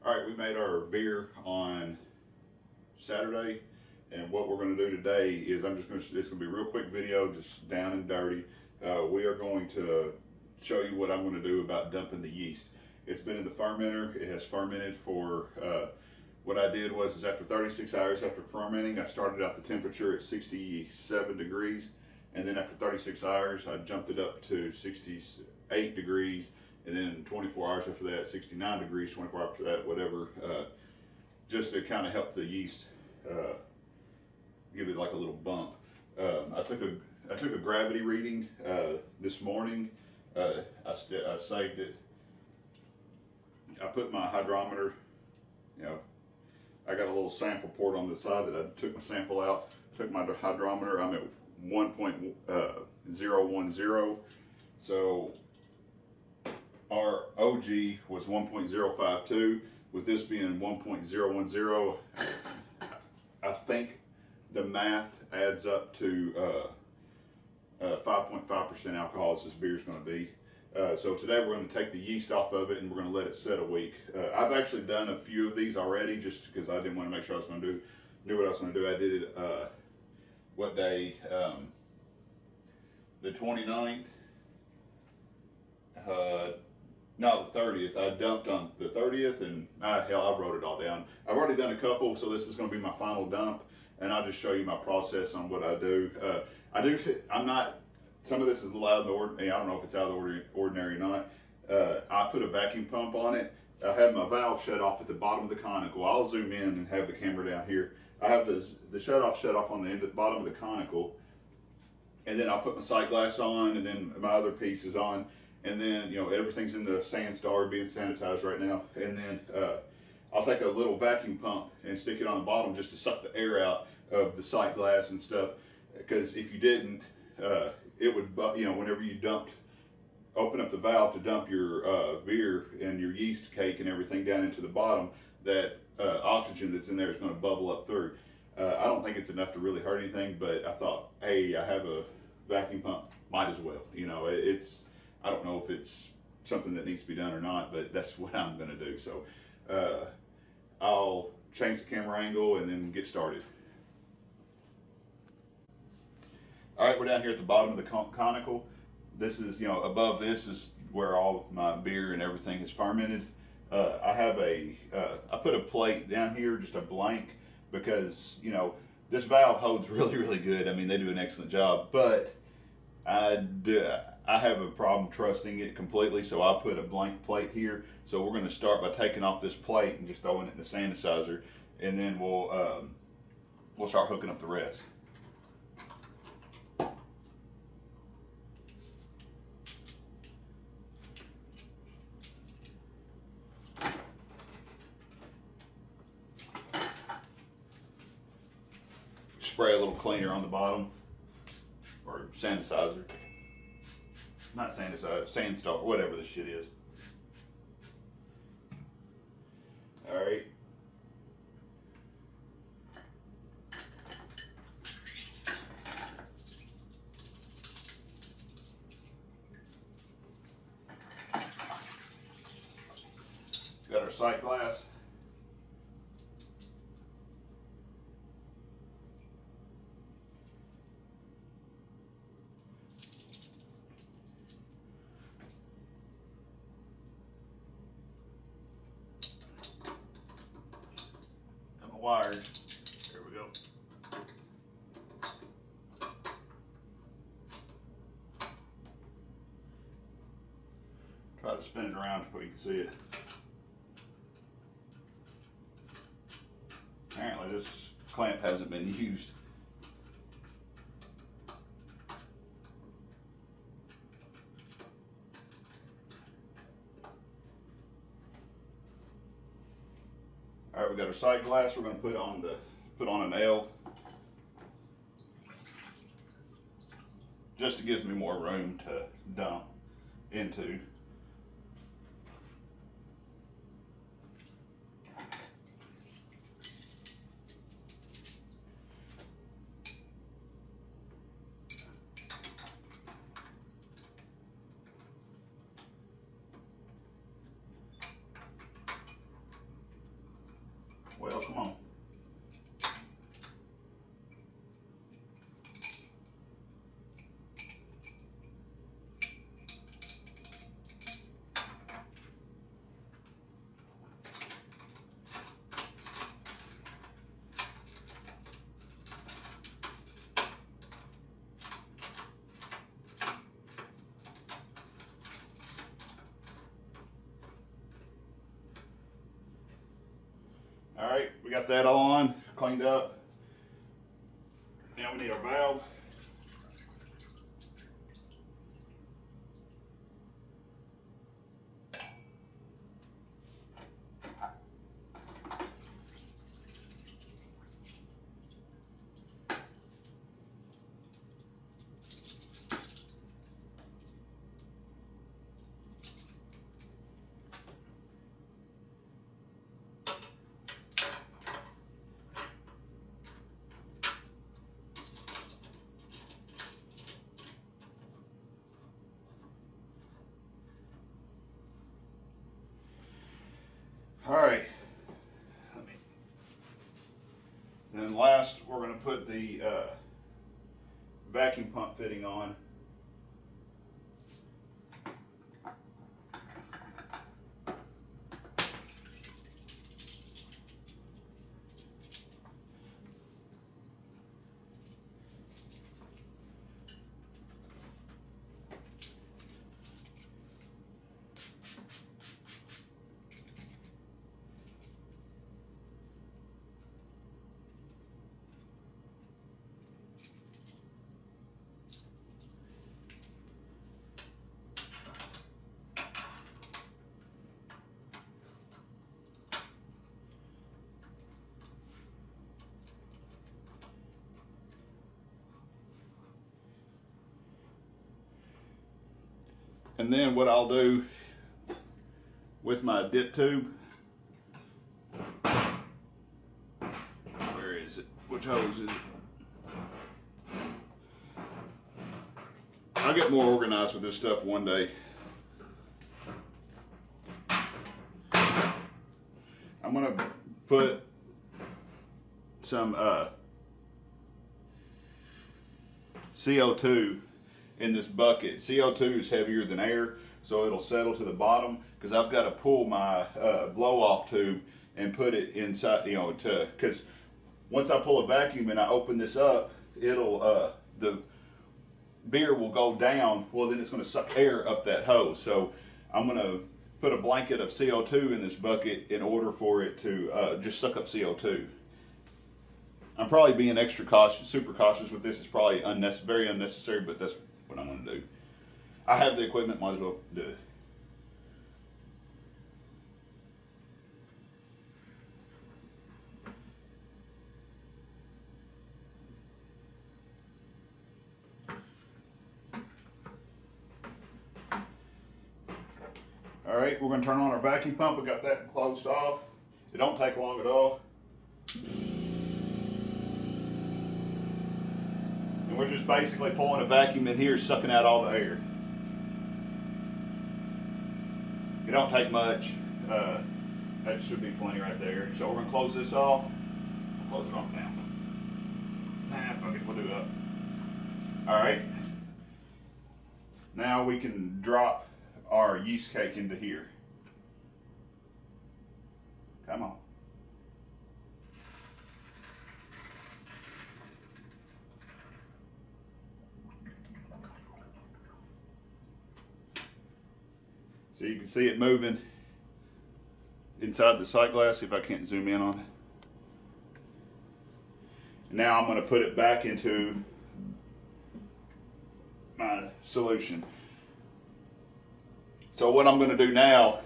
All right, we made our beer on Saturday, and what we're going to do today is it's going to be a real quick video, just down and dirty. We are going to show you what I'm going to do about dumping the yeast. It's been in the fermenter. It has fermented for, what I did was after 36 hours after fermenting, I started out the temperature at 67 degrees, and then after 36 hours, I jumped it up to 68 degrees, and then 24 hours after that, 69 degrees, 24 hours after that, whatever, just to kind of help the yeast give it like a little bump. I took a gravity reading this morning. I saved it. I put my hydrometer, I got a little sample port on the side that I took my sample out, took my hydrometer, I'm at 1.010. So our OG was 1.052. With this being 1.010, I think the math adds up to 5.5% alcohol as this beer is going to be. So today we're going to take the yeast off of it and we're going to let it set a week. I've actually done a few of these already just because I didn't want to make sure I was going to knew what I was going to do. I did it, what day? The 29th. No, the 30th. I dumped on the 30th, and hell, I wrote it all down. I've already done a couple, so this is going to be my final dump, and I'll just show you my process on what I do. I'm not. Some of this is a little out of the ordinary. I don't know if it's out of the ordinary or not. I put a vacuum pump on it. I have my valve shut off at the bottom of the conical. I'll zoom in and have the camera down here. I have the shut off on the end at the bottom of the conical, and then I'll put my sight glass on, and then my other piece is on. And then, everything's in the sand star being sanitized right now. And then I'll take a little vacuum pump and stick it on the bottom just to suck the air out of the sight glass and stuff. Because if you didn't, it would, whenever you open up the valve to dump your beer and your yeast cake and everything down into the bottom, that oxygen that's in there is going to bubble up through. I don't think it's enough to really hurt anything, but I thought, hey, I have a vacuum pump, might as well. I don't know if it's something that needs to be done or not, but that's what I'm going to do. So I'll change the camera angle and then get started. All right, we're down here at the bottom of the conical. This is, above this is where all my beer and everything is fermented. I put a plate down here, just a blank, because, this valve holds really, really good. I mean, they do an excellent job, but I have a problem trusting it completely, so I put a blank plate here. So we're going to start by taking off this plate and just throwing it in the sanitizer, and then we'll start hooking up the rest. Spray a little cleaner on the bottom, or sanitizer. Not sanitizer, sandstar, whatever this shit is. All right. Got our sight glass. Wired. There we go. Try to spin it around so you can see it. Apparently this clamp hasn't been used. All right, we got our sight glass. We're going to put on an L, just to give me more room to dump into. All right, we got that on, cleaned up. Now we need our valve. All right. And then last, we're going to put the vacuum pump fitting on. And then what I'll do with my dip tube, where is it? Which hose is it? I'll get more organized with this stuff one day. I'm gonna put some CO2 in this bucket. CO2 is heavier than air, so it'll settle to the bottom, because I've got to pull my blow-off tube and put it inside, you know, because once I pull a vacuum and I open this up, it'll, the beer will go down. Well, then it's going to suck air up that hose. So I'm going to put a blanket of CO2 in this bucket in order for it to just suck up CO2. I'm probably being extra cautious, super cautious with this. It's probably very unnecessary, but that's what I'm going to do. I have the equipment, might as well do it. All right, we're going to turn on our vacuum pump. We got that closed off. It don't take long at all. And we're just basically pulling a vacuum in here, sucking out all the air. It don't take much. That should be plenty right there. So we're going to close this off. We'll close it off now. Nah, fuck it, we'll do it up. All right. Now we can drop our yeast cake into here. Come on. So you can see it moving inside the sight glass, if I can't zoom in on it. Now I'm going to put it back into my solution. So what I'm going to do now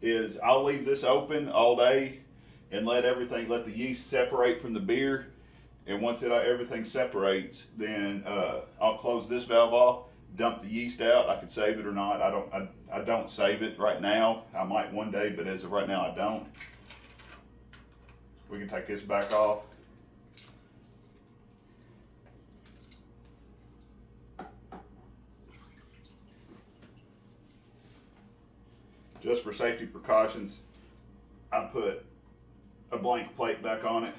is I'll leave this open all day and let the yeast separate from the beer. And once everything separates, then I'll close this valve off, dump the yeast out. I could save it or not. I don't save it right now. I might one day, but as of right now, I don't. We can take this back off. Just for safety precautions, I put a blank plate back on it.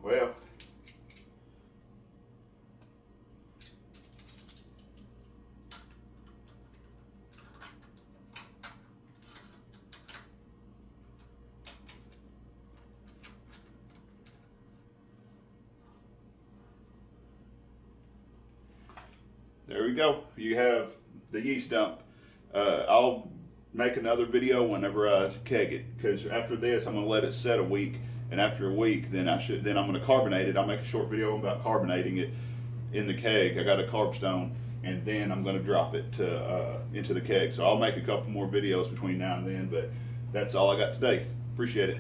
Well, there we go. You have the yeast dump. I'll make another video whenever I keg it, because after this I'm going to let it set a week, and after a week then I'm going to carbonate it. I'll make a short video about carbonating it in the keg. I got a carb stone, and then I'm going to drop it into the keg. So I'll make a couple more videos between now and then, but that's all I got today. Appreciate it.